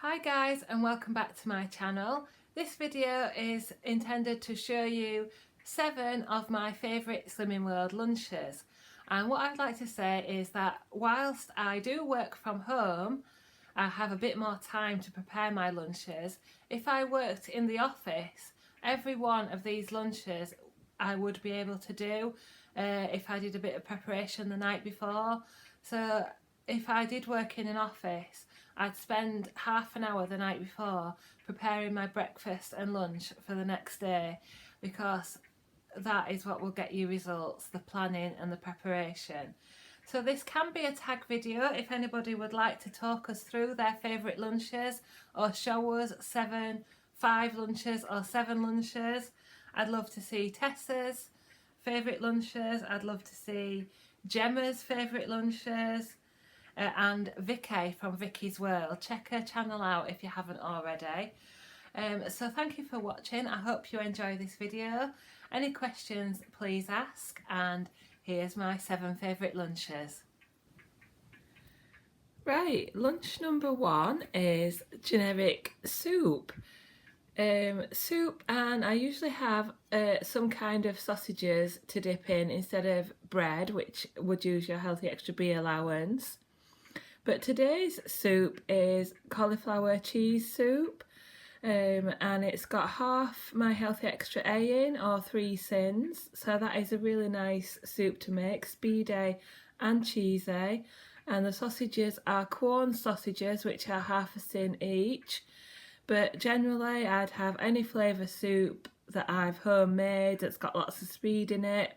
Hi guys, and welcome back to my channel. This video is intended to show you 7 of my favourite Slimming World lunches, and what I'd like to say is that whilst I do work from home, I have a bit more time to prepare my lunches. If I worked in the office, every one of these lunches I would be able to do if I did a bit of preparation the night before. So if I did work in an office, I'd spend half an hour the night before preparing my breakfast and lunch for the next day, because that is what will get you results, the planning and the preparation. So this can be a tag video if anybody would like to talk us through their favourite lunches or show us 5 lunches or 7 lunches. I'd love to see Tessa's favourite lunches, I'd love to see Gemma's favourite lunches, and Vicky from Vicky's World. Check her channel out if you haven't already. So thank you for watching. I hope you enjoy this video. Any questions, please ask, and here's my 7 favourite lunches. Right, lunch number 1 is generic soup. Soup, and I usually have some kind of sausages to dip in instead of bread, which would use your healthy extra B allowance. But today's soup is cauliflower cheese soup, and it's got half my healthy extra A in, or 3 sins, so that is a really nice soup to make, speedy and cheesy. And the sausages are corn sausages, which are half a sin each, but generally I'd have any flavour soup that I've homemade that's got lots of speed in it,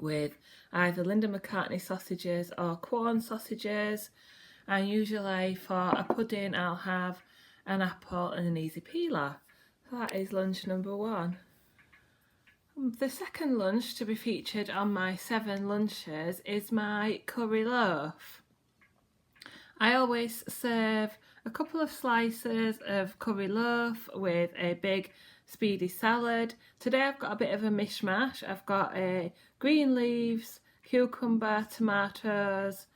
with either Linda McCartney sausages or corn sausages. And usually for a pudding I'll have an apple and an easy peeler. So that is lunch number 1. The second lunch to be featured on my 7 lunches is my curry loaf. I always serve a couple of slices of curry loaf with a big speedy salad. Today I've got a bit of a mishmash. I've got green leaves, cucumber, tomatoes,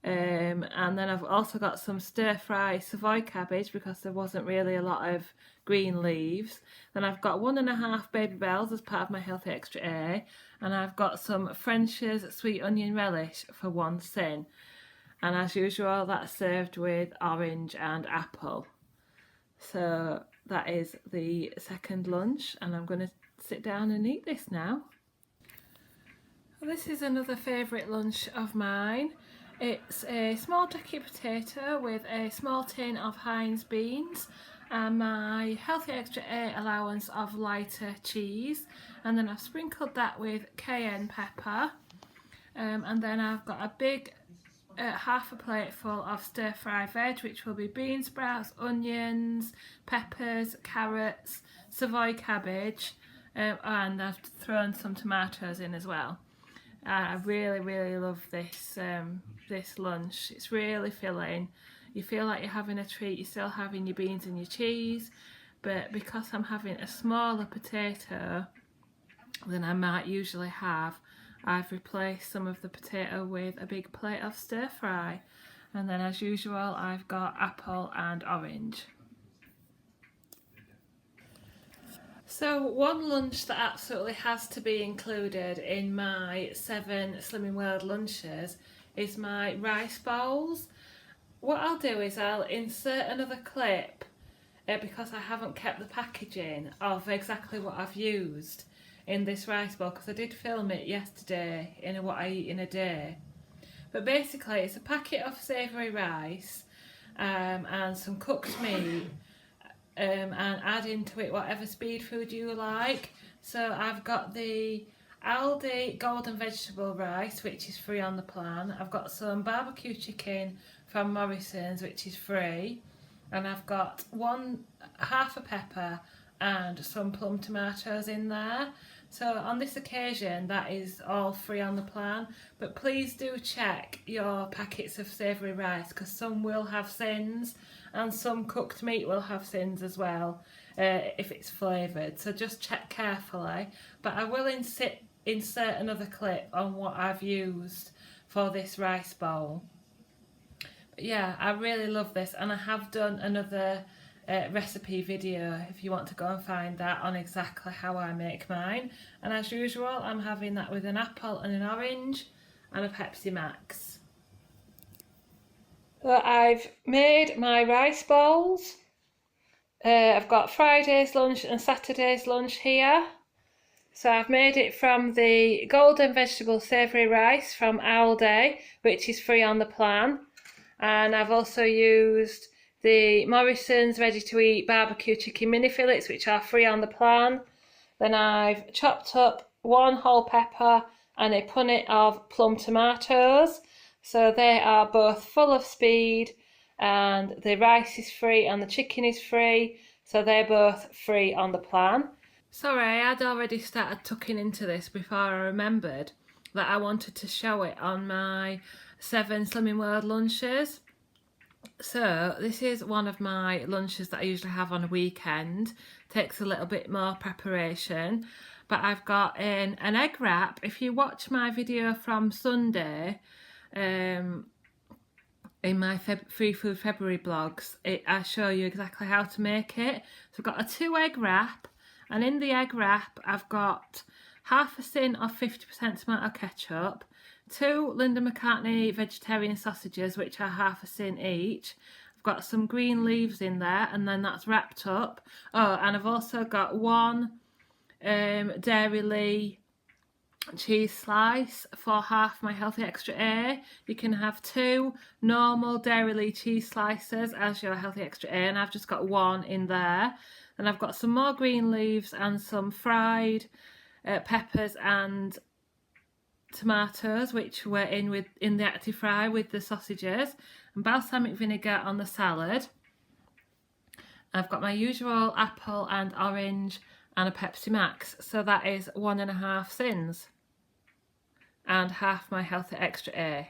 and then I've also got some stir-fry Savoy cabbage because there wasn't really a lot of green leaves. Then I've got 1.5 baby bells as part of my healthy extra A, and I've got some French's sweet onion relish for 1 sin. And as usual, that's served with orange and apple. So that is the second lunch, and I'm going to sit down and eat this now. This is another favourite lunch of mine. It's a small jacket potato with a small tin of Heinz beans and my healthy extra A allowance of lighter cheese, and then I've sprinkled that with cayenne pepper, and then I've got a big half a plate full of stir-fry veg, which will be bean sprouts, onions, peppers, carrots, Savoy cabbage, and I've thrown some tomatoes in as well. I really love this this lunch. It's really filling. You feel like you're having a treat. You're still having your beans and your cheese, but because I'm having a smaller potato than I might usually have, I've replaced some of the potato with a big plate of stir fry, and then as usual I've got apple and orange. So one lunch that absolutely has to be included in my 7 Slimming World lunches is my rice bowls. What I'll do is I'll insert another clip because I haven't kept the packaging of exactly what I've used in this rice bowl, because I did film it yesterday in what I eat in a day. But basically it's a packet of savoury rice and some cooked meat, and add into it whatever speed food you like. So I've got the Aldi golden vegetable rice, which is free on the plan. I've got some barbecue chicken from Morrison's, which is free, and I've got half a pepper and some plum tomatoes in there. So on this occasion that is all free on the plan, but please do check your packets of savoury rice, because some will have sins and some cooked meat will have sins as well if it's flavoured, so just check carefully. But I will insert another clip on what I've used for this rice bowl. yeah, I really love this, and I have done another recipe video if you want to go and find that on exactly how I make mine. And as usual, I'm having that with an apple and an orange and a Pepsi Max. So I've made my rice bowls. I've got Friday's lunch and Saturday's lunch here. So I've made it from the golden vegetable savoury rice from Aldi, which is free on the plan. And I've also used the Morrison's ready-to-eat barbecue chicken mini fillets, which are free on the plan. Then I've chopped up 1 whole pepper and a punnet of plum tomatoes. So they are both full of speed, and the rice is free and the chicken is free. So they're both free on the plan. Sorry, I had already started tucking into this before I remembered that I wanted to show it on my 7 Slimming World lunches. So this is one of my lunches that I usually have on a weekend. Takes a little bit more preparation, but I've got an egg wrap. If you watch my video from Sunday, in my Free Food February blogs, I show you exactly how to make it. So I've got a 2 egg wrap, and in the egg wrap I've got half a tin of 50% tomato ketchup, 2 Linda McCartney vegetarian sausages, which are half a tin each. I've got some green leaves in there, and then that's wrapped up. Oh, and I've also got 1 Dairy Lee cheese slice for half my Healthy Extra A. You can have 2 normal Dairy Lee cheese slices as your Healthy Extra A, and I've just got 1 in there. And I've got some more green leaves and some fried peppers and tomatoes, which were in the active fry with the sausages, and balsamic vinegar on the salad. I've got my usual apple and orange and a Pepsi Max, so that is 1.5 sins and half my Healthy Extra A.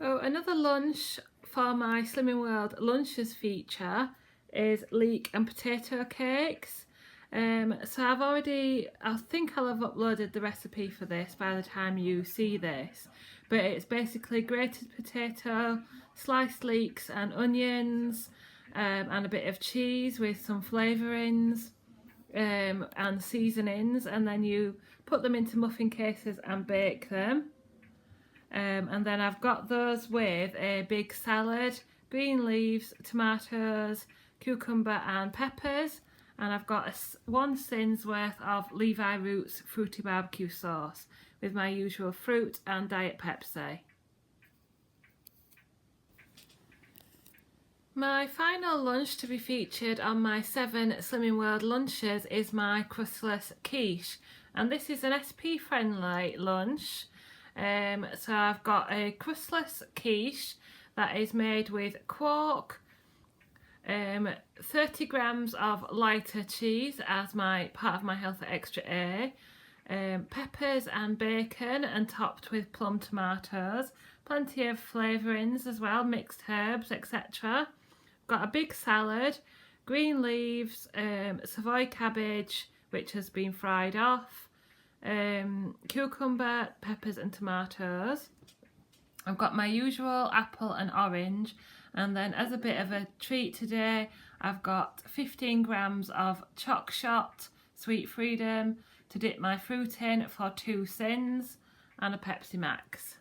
Oh, another lunch for my Slimming World lunches feature is leek and potato cakes. So I think I'll have uploaded the recipe for this by the time you see this, but it's basically grated potato, sliced leeks and onions, and a bit of cheese with some flavourings and seasonings, and then you put them into muffin cases and bake them. And then I've got those with a big salad, green leaves, tomatoes, cucumber and peppers, and I've got 1 sin's worth of Levi Roots fruity barbecue sauce with my usual fruit and Diet Pepsi. My final lunch to be featured on my 7 Slimming World lunches is my Chrysalis Quiche, and this is an SP friendly lunch. So I've got a Chrysalis Quiche that is made with quark, 30 grams of lighter cheese as part of my Healthy Extra A, peppers and bacon, and topped with plum tomatoes, plenty of flavourings as well, mixed herbs, etc. Got a big salad, green leaves, Savoy cabbage which has been fried off, cucumber, peppers and tomatoes. I've got my usual apple and orange, and then as a bit of a treat today I've got 15 grams of Choc Shot Sweet Freedom to dip my fruit in for 2 sins, and a Pepsi Max.